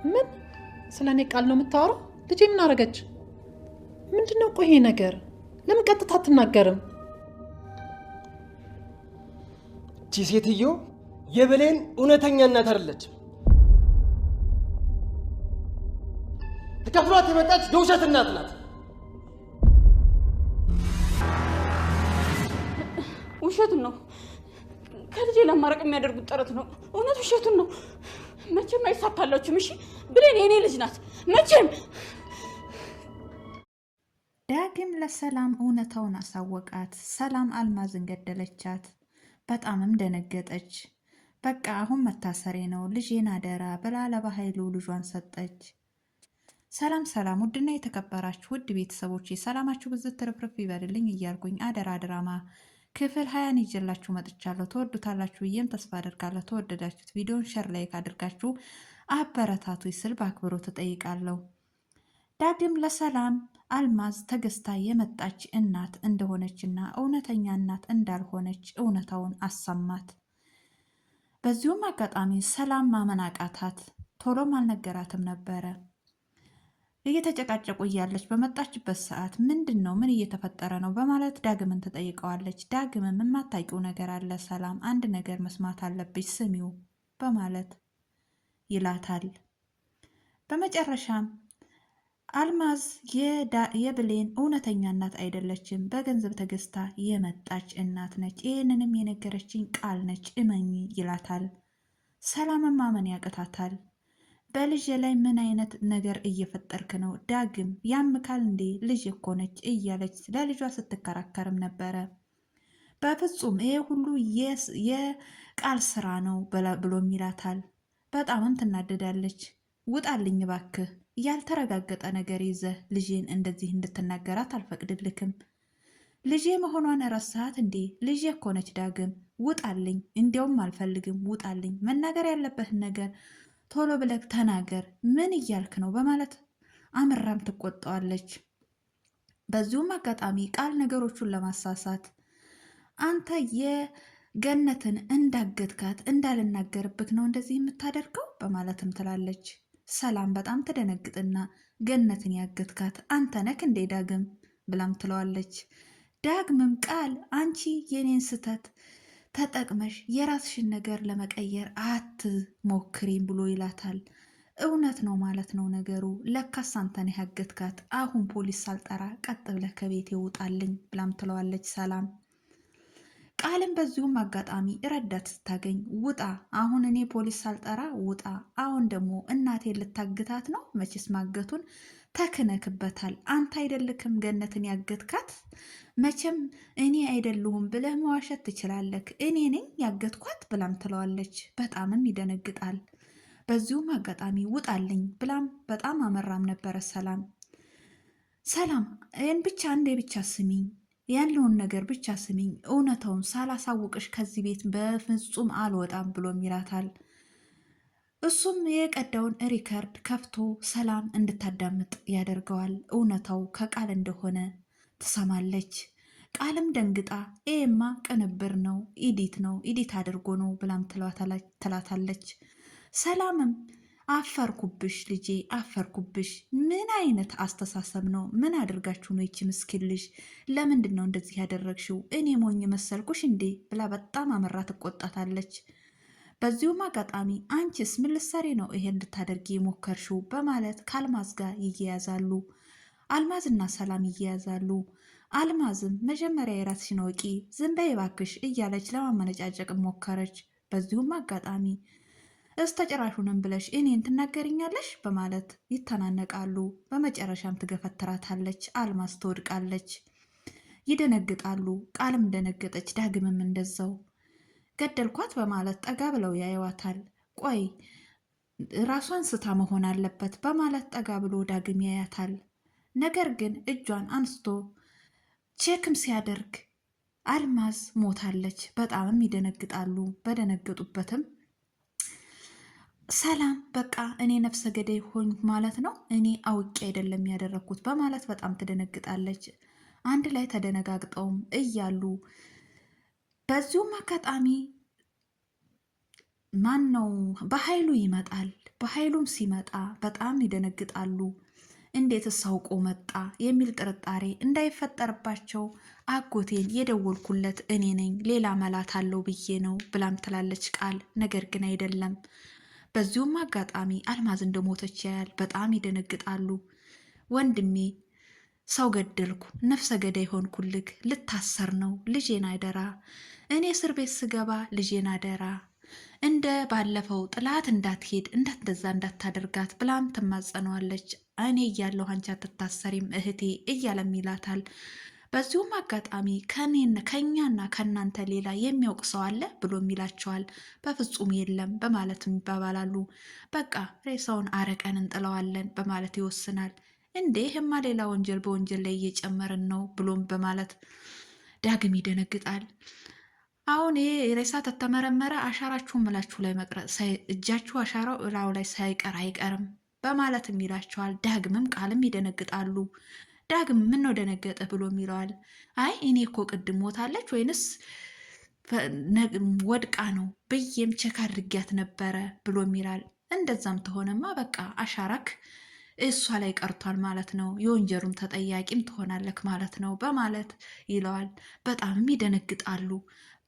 ምን ስለኔ ቃል ነው የምታወራው? ልጄ ምን አረገች? ምንድነው ቆይ ይሄ ነገር? ለምን ቀጥታ አትናገርም? እቺ ሴትዮ የብሌን እውነተኛ እናት አይደለችም። ተከፍሏት የመጣች የውሸት እናት ናት። ውሸቱን ነው ከልጄ ለማረቅ የሚያደርጉት ጥረት ነው። እውነት ውሸቱን ነው። መቼም አይሳካላችሁም። እሺ ብሌን የኔ ልጅ ናት። መቼም ዳግም ለሰላም እውነታውን አሳወቃት። ሰላም አልማዝን ገደለቻት። በጣምም ደነገጠች። በቃ አሁን መታሰሬ ነው፣ ልጄን አደራ ብላ ለባህሉ ልጇን ሰጠች። ሰላም ሰላም! ውድና የተከበራችሁ ውድ ቤተሰቦች ሰላማችሁ ብዝት ትርፍርፍ ይበልልኝ እያልኩኝ አደራ ድራማ ክፍል 20 ይዤላችሁ መጥቻለሁ። ተወዱታላችሁ ብዬም ተስፋ አደርጋለሁ። ተወደዳችሁት ቪዲዮን ሸር ላይክ አድርጋችሁ አበረታቱ ስል በአክብሮት እጠይቃለሁ። ዳግም ለሰላም አልማዝ ተገዝታ የመጣች እናት እንደሆነችና እውነተኛ እናት እንዳልሆነች እውነታውን አሰማት። በዚሁም አጋጣሚ ሰላም ማመን አቃታት። ቶሎም አልነገራትም ነበረ። እየተጨቃጨቁ እያለች በመጣችበት ሰዓት ምንድን ነው ምን እየተፈጠረ ነው በማለት ዳግምን ትጠይቀዋለች። ዳግምም የማታውቂው ነገር አለ ሰላም፣ አንድ ነገር መስማት አለብሽ ስሚው በማለት ይላታል። በመጨረሻም አልማዝ የብሌን እውነተኛ እናት አይደለችም፣ በገንዘብ ተገዝታ የመጣች እናት ነች። ይህንንም የነገረችኝ ቃል ነች እመኚ ይላታል። ሰላምን ማመን ያቅታታል። በልጅ ላይ ምን አይነት ነገር እየፈጠርክ ነው ዳግም? ያምካል እንዴ? ልጅ እኮ ነች እያለች ለልጇ ስትከራከርም ነበረ። በፍጹም ይሄ ሁሉ የቃል ስራ ነው ብሎም ይላታል። በጣምም ትናደዳለች። ውጣልኝ ባክህ፣ ያልተረጋገጠ ነገር ይዘህ ልጄን እንደዚህ እንድትናገራት አልፈቅድልክም። ልጄ መሆኗን ረሳት እንዴ? ልጄ እኮ ነች ዳግም፣ ውጣልኝ። እንዲያውም አልፈልግም፣ ውጣልኝ። መናገር ያለበትን ነገር ቶሎ ብለህ ተናገር፣ ምን እያልክ ነው በማለት አምራም ትቆጣዋለች። በዚሁም አጋጣሚ ቃል ነገሮቹን ለማሳሳት አንተ የገነትን እንዳገትካት እንዳልናገርብክ ነው እንደዚህ የምታደርገው በማለትም ትላለች። ሰላም በጣም ትደነግጥና ገነትን ያገትካት አንተ ነክ እንዴ ዳግም ብላም ትለዋለች። ዳግምም ቃል አንቺ የኔን ስተት ተጠቅመሽ የራስሽን ነገር ለመቀየር አትሞክሪም ብሎ ይላታል። እውነት ነው ማለት ነው ነገሩ። ለካስ አንተ ነህ ያገትካት። አሁን ፖሊስ ሳልጠራ ቀጥ ብለህ ከቤት ይውጣልኝ ብላም ትለዋለች ሰላም። ቃልም በዚሁም አጋጣሚ ረዳት ስታገኝ ውጣ፣ አሁን እኔ ፖሊስ ሳልጠራ ውጣ። አሁን ደግሞ እናቴን ልታግታት ነው? መቼስ ማገቱን ተክነክበታል። አንተ አይደልክም ገነትን ያገትካት? መቼም እኔ አይደለሁም ብለህ መዋሸት ትችላለህ። እኔ ነኝ ያገትኳት ብላም ትለዋለች። በጣምም ይደነግጣል። በዚሁም አጋጣሚ ውጣልኝ ብላም በጣም አመራም ነበረ ሰላም። ሰላም ይህን ብቻ እንዴ ብቻ ስሚኝ፣ ያለውን ነገር ብቻ ስሚኝ፣ እውነታውን ሳላሳውቅሽ ከዚህ ቤት በፍጹም አልወጣም ብሎም ይላታል። እሱም የቀዳውን ሪከርድ ከፍቶ ሰላም እንድታዳምጥ ያደርገዋል። እውነታው ከቃል እንደሆነ ትሰማለች። ቃልም ደንግጣ ይሄማ ቅንብር ነው፣ ኢዲት ነው፣ ኢዲት አድርጎ ነው ብላም ትላታለች። ሰላምም አፈርኩብሽ ልጄ አፈርኩብሽ። ምን አይነት አስተሳሰብ ነው? ምን አድርጋችሁ ነው? ይቺ ምስኪን ልጅ ለምንድን ነው እንደዚህ ያደረግሽው? እኔ ሞኝ መሰልኩሽ እንዴ? ብላ በጣም አመራ ትቆጣታለች። በዚሁም አጋጣሚ አንቺስ ምን ልትሰሪ ነው ይሄን እንድታደርጊ የሞከርሽው? በማለት ከአልማዝ ጋር ይያያዛሉ። አልማዝና ሰላም ይያያዛሉ። አልማዝም መጀመሪያ የራስሽን ወቂ፣ ዝም በይ እባክሽ እያለች ለማመነጫጨቅ ሞከረች። በዚሁም አጋጣሚ እስተጭራሹንም ብለሽ እኔን ትናገርኛለሽ በማለት ይተናነቃሉ። በመጨረሻም ትገፈትራታለች። አልማዝ ትወድቃለች። ይደነግጣሉ። ቃልም ደነገጠች። ዳግምም እንደዛው። ገደልኳት በማለት ጠጋ ብለው ያየዋታል። ቆይ ራሷን ስታ መሆን አለበት በማለት ጠጋ ብሎ ዳግም ያያታል። ነገር ግን እጇን አንስቶ ቼክም ሲያደርግ አልማዝ ሞታለች። በጣምም ይደነግጣሉ። በደነገጡበትም ሰላም በቃ እኔ ነፍሰ ገዳይ ሆኝ ማለት ነው፣ እኔ አውቄ አይደለም ያደረግኩት በማለት በጣም ትደነግጣለች። አንድ ላይ ተደነጋግጠውም እያሉ በዚሁም አጋጣሚ ማን ነው በኃይሉ ይመጣል። በኃይሉም ሲመጣ በጣም ይደነግጣሉ። እንዴት አውቆ መጣ የሚል ጥርጣሬ እንዳይፈጠርባቸው አጎቴን የደወልኩለት እኔ ነኝ፣ ሌላ መላት አለው ብዬ ነው ብላም ትላለች ቃል። ነገር ግን አይደለም። በዚሁም አጋጣሚ አልማዝ እንደሞተች ያያል። በጣም ይደነግጣሉ። ወንድሜ ሰው ገደልኩ፣ ነፍሰ ገዳይ ሆንኩልክ፣ ልታሰር ነው፣ ልጄን አደራ፣ እኔ እስር ቤት ስገባ ልጄን አደራ፣ እንደ ባለፈው ጥላት እንዳትሄድ እንዳትደዛ እንዳታደርጋት ብላም ትማጸነዋለች። እኔ እያለሁ አንቺ አትታሰሪም እህቴ እያለም ይላታል። በዚሁም አጋጣሚ ከኛና ከእናንተ ሌላ የሚያውቅ ሰው አለ ብሎም ይላቸዋል። በፍጹም የለም በማለትም ይባባላሉ። በቃ ሬሳውን አረቀን እንጥለዋለን በማለት ይወስናል። እንዴ ይህማ ሌላ ወንጀል በወንጀል ላይ እየጨመርን ነው ብሎም በማለት ዳግም ይደነግጣል። አሁን ይሄ ሬሳ ተተመረመረ አሻራችሁን ምላችሁ ላይ መቅረጽ እጃችሁ አሻራው እላው ላይ ሳይቀር አይቀርም በማለትም ይላቸዋል። ዳግምም ቃልም ይደነግጣሉ። ዳግም ምን ነው ደነገጠ ብሎም ይለዋል። አይ እኔ እኮ ቅድም ሞታለች ወይንስ ወድቃ ነው ብዬም ቸክ አድርጊያት ነበረ ብሎም ይላል። እንደዛም ተሆነማ በቃ አሻራክ እሷ ላይ ቀርቷል ማለት ነው፣ የወንጀሉም ተጠያቂም ትሆናለክ ማለት ነው በማለት ይለዋል። በጣምም ይደነግጣሉ።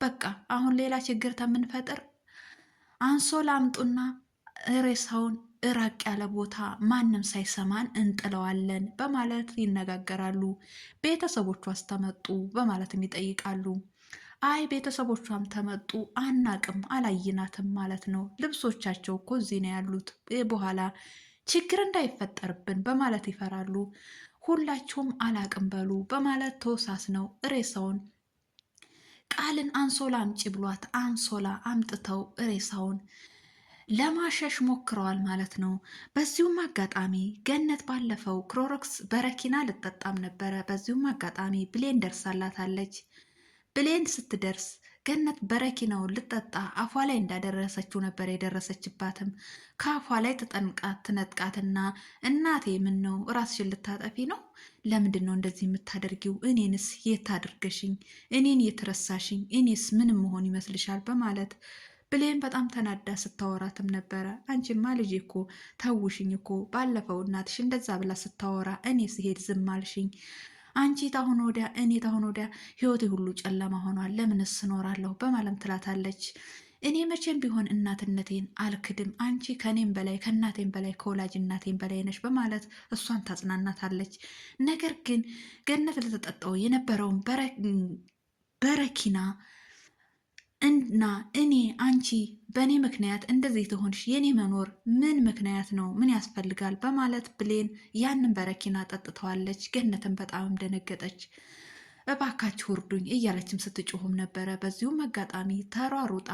በቃ አሁን ሌላ ችግር ከምንፈጥር አንሶላ አምጡና ሬሳውን እራቅ ያለ ቦታ ማንም ሳይሰማን እንጥለዋለን በማለት ይነጋገራሉ። ቤተሰቦቿ አስተመጡ በማለትም ይጠይቃሉ። አይ ቤተሰቦቿም ተመጡ አናቅም አላይናትም ማለት ነው፣ ልብሶቻቸው እኮ እዚህ ነው ያሉት፣ በኋላ ችግር እንዳይፈጠርብን በማለት ይፈራሉ። ሁላችሁም አላቅም በሉ በማለት ተወሳስነው ሬሳውን ቃልን አንሶላ አምጪ ብሏት አንሶላ አምጥተው ሬሳውን ለማሸሽ ሞክረዋል ማለት ነው። በዚሁም አጋጣሚ ገነት ባለፈው ክሎሮክስ በረኪና ልጠጣም ነበረ። በዚሁም አጋጣሚ ብሌን ደርሳላታለች። ብሌን ስትደርስ ገነት በረኪናውን ልጠጣ አፏ ላይ እንዳደረሰችው ነበር የደረሰችባትም። ከአፏ ላይ ተጠንቃት ትነጥቃትና እናቴ ምን ነው ራስሽን ልታጠፊ ነው? ለምንድን ነው እንደዚህ የምታደርጊው? እኔንስ የት አድርገሽኝ? እኔን የትረሳሽኝ? እኔስ ምንም መሆን ይመስልሻል? በማለት ብሌን በጣም ተናዳ ስታወራትም ነበረ። አንቺማ ልጄ እኮ ተውሽኝ እኮ ባለፈው እናትሽ እንደዛ ብላ ስታወራ እኔ ስሄድ ዝም አልሽኝ። አንቺ ታሁን ወዲያ እኔ ታሁን ወዲያ ህይወቴ ሁሉ ጨለማ ሆኗል፣ ለምንስ እኖራለሁ? በማለም ትላታለች። እኔ መቼም ቢሆን እናትነቴን አልክድም፣ አንቺ ከኔም በላይ ከእናቴም በላይ ከወላጅ እናቴም በላይ ነሽ በማለት እሷን ታጽናናታለች። ነገር ግን ገነት ለተጠጣው የነበረውን በረኪና እና እኔ አንቺ በእኔ ምክንያት እንደዚህ ትሆንሽ የኔ መኖር ምን ምክንያት ነው? ምን ያስፈልጋል? በማለት ብሌን ያንን በረኪና ጠጥተዋለች። ገነትን በጣም ደነገጠች። እባካችሁ እርዱኝ እያለችም ስትጮሁም ነበረ። በዚሁም አጋጣሚ ተሯሩጣ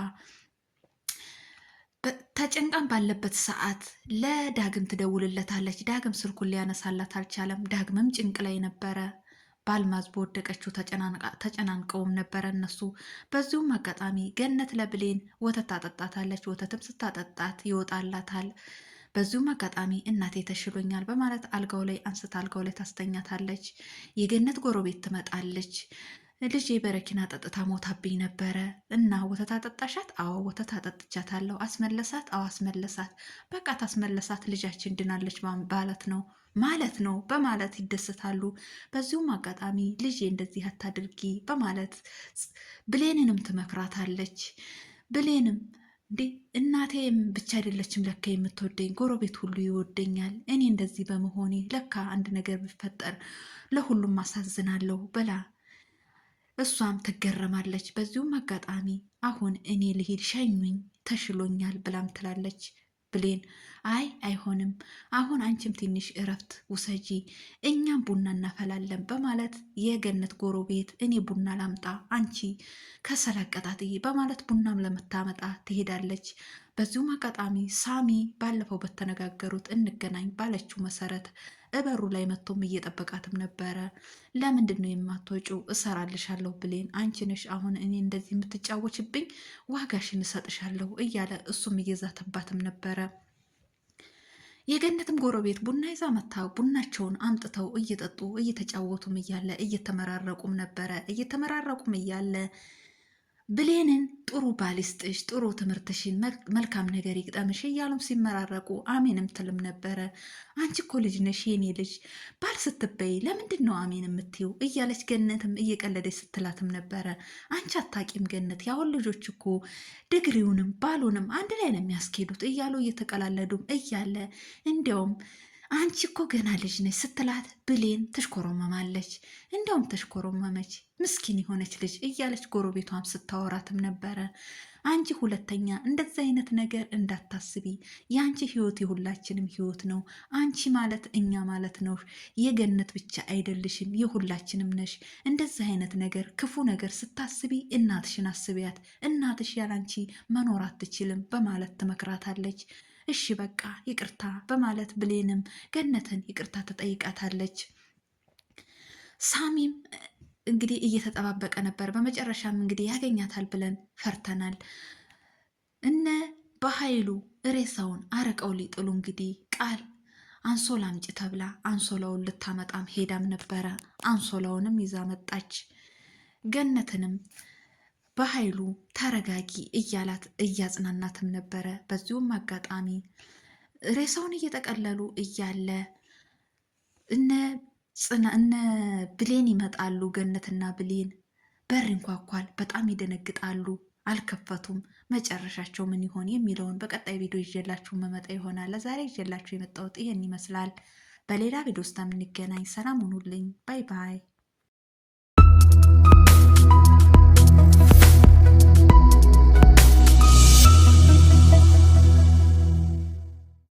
ተጨንቃን ባለበት ሰዓት ለዳግም ትደውልለታለች። ዳግም ስልኩን ሊያነሳላት አልቻለም። ዳግምም ጭንቅ ላይ ነበረ። በአልማዝ በወደቀችው ተጨናንቀውም ነበረ እነሱ። በዚሁም አጋጣሚ ገነት ለብሌን ወተት ታጠጣታለች። ወተትም ስታጠጣት ይወጣላታል። በዚሁም አጋጣሚ እናቴ ተሽሎኛል በማለት አልጋው ላይ አንስታ አልጋው ላይ ታስተኛታለች። የገነት ጎረቤት ትመጣለች። ልጄ በረኪና ጠጥታ ሞታብኝ ነበረ እና ወተት አጠጣሻት? አዎ ወተት አጠጥቻታለሁ። አስመለሳት? አዎ አስመለሳት። በቃ ታስመለሳት፣ ልጃችን ድናለች ማለት ነው በማለት ይደሰታሉ። በዚሁም አጋጣሚ ልጄ እንደዚህ አታድርጊ በማለት ብሌንንም ትመክራታለች። ብሌንም እንዴ እናቴም ብቻ አይደለችም ለካ የምትወደኝ፣ ጎረቤት ሁሉ ይወደኛል። እኔ እንደዚህ በመሆኔ ለካ አንድ ነገር ቢፈጠር ለሁሉም አሳዝናለሁ ብላ እሷም ትገረማለች። በዚሁም አጋጣሚ አሁን እኔ ልሄድ ሸኙኝ ተሽሎኛል ብላም ትላለች። ብሌን አይ አይሆንም፣ አሁን አንቺም ትንሽ እረፍት ውሰጂ፣ እኛም ቡና እናፈላለን በማለት የገነት ጎረቤት እኔ ቡና ላምጣ አንቺ ከሰል አቀጣጥይ በማለት ቡናም ለምታመጣ ትሄዳለች። በዚሁም አጋጣሚ ሳሚ ባለፈው በተነጋገሩት እንገናኝ ባለችው መሰረት እበሩ ላይ መጥቶም እየጠበቃትም ነበረ። ለምንድን ነው የማትወጪው? እሰራልሻለሁ ብሌን፣ አንቺ ነሽ አሁን እኔ እንደዚህ የምትጫወችብኝ፣ ዋጋሽን እሰጥሻለሁ እያለ እሱም እየዛተባትም ነበረ። የገነትም ጎረቤት ቡና ይዛ መታ ቡናቸውን አምጥተው እየጠጡ እየተጫወቱም እያለ እየተመራረቁም ነበረ። እየተመራረቁም እያለ ብሌንን ጥሩ ባል ይስጥሽ፣ ጥሩ ትምህርትሽን፣ መልካም ነገር ይግጠምሽ እያሉም ሲመራረቁ አሜንም ትልም ነበረ። አንቺ እኮ ልጅ ነሽ የኔ ልጅ፣ ባል ስትበይ ለምንድን ነው አሜን የምትይው እያለች ገነትም እየቀለደች ስትላትም ነበረ። አንቺ አታቂም ገነት፣ ያሁን ልጆች እኮ ድግሪውንም ባሉንም አንድ ላይ ነው የሚያስኬዱት እያሉ እየተቀላለዱም እያለ እንዲያውም አንቺ እኮ ገና ልጅ ነች ስትላት ብሌን ትሽኮረመማለች። እንዲያውም ተሽኮረመመች፣ ምስኪን የሆነች ልጅ እያለች ጎረቤቷም ስታወራትም ነበረ። አንቺ ሁለተኛ እንደዚህ አይነት ነገር እንዳታስቢ፣ የአንቺ ህይወት የሁላችንም ህይወት ነው። አንቺ ማለት እኛ ማለት ነው። የገነት ብቻ አይደልሽም፣ የሁላችንም ነሽ። እንደዚህ አይነት ነገር ክፉ ነገር ስታስቢ እናትሽን አስቢያት፣ እናትሽ ያላንቺ መኖር አትችልም በማለት ትመክራታለች። እሺ በቃ ይቅርታ በማለት ብሌንም ገነትን ይቅርታ ትጠይቃታለች። ሳሚም እንግዲህ እየተጠባበቀ ነበር። በመጨረሻም እንግዲህ ያገኛታል ብለን ፈርተናል። እነ በኃይሉ ሬሳውን አረቀው ሊጥሉ እንግዲህ ቃል አንሶላ አምጪ ተብላ አንሶላውን ልታመጣም ሄዳም ነበረ። አንሶላውንም ይዛ መጣች። ገነትንም በኃይሉ ተረጋጊ እያላት እያጽናናትም ነበረ። በዚሁም አጋጣሚ ሬሳውን እየጠቀለሉ እያለ እነ ብሌን ይመጣሉ። ገነትና ብሌን በር ይንኳኳል። በጣም ይደነግጣሉ። አልከፈቱም። መጨረሻቸው ምን ይሆን የሚለውን በቀጣይ ቪዲዮ ይዤላችሁ መመጣ ይሆናል። ለዛሬ ይዤላችሁ የመጣሁት ይሄን ይመስላል። በሌላ ቪዲዮ ውስጥ የምንገናኝ። ሰላም ሁኑልኝ። ባይ ባይ።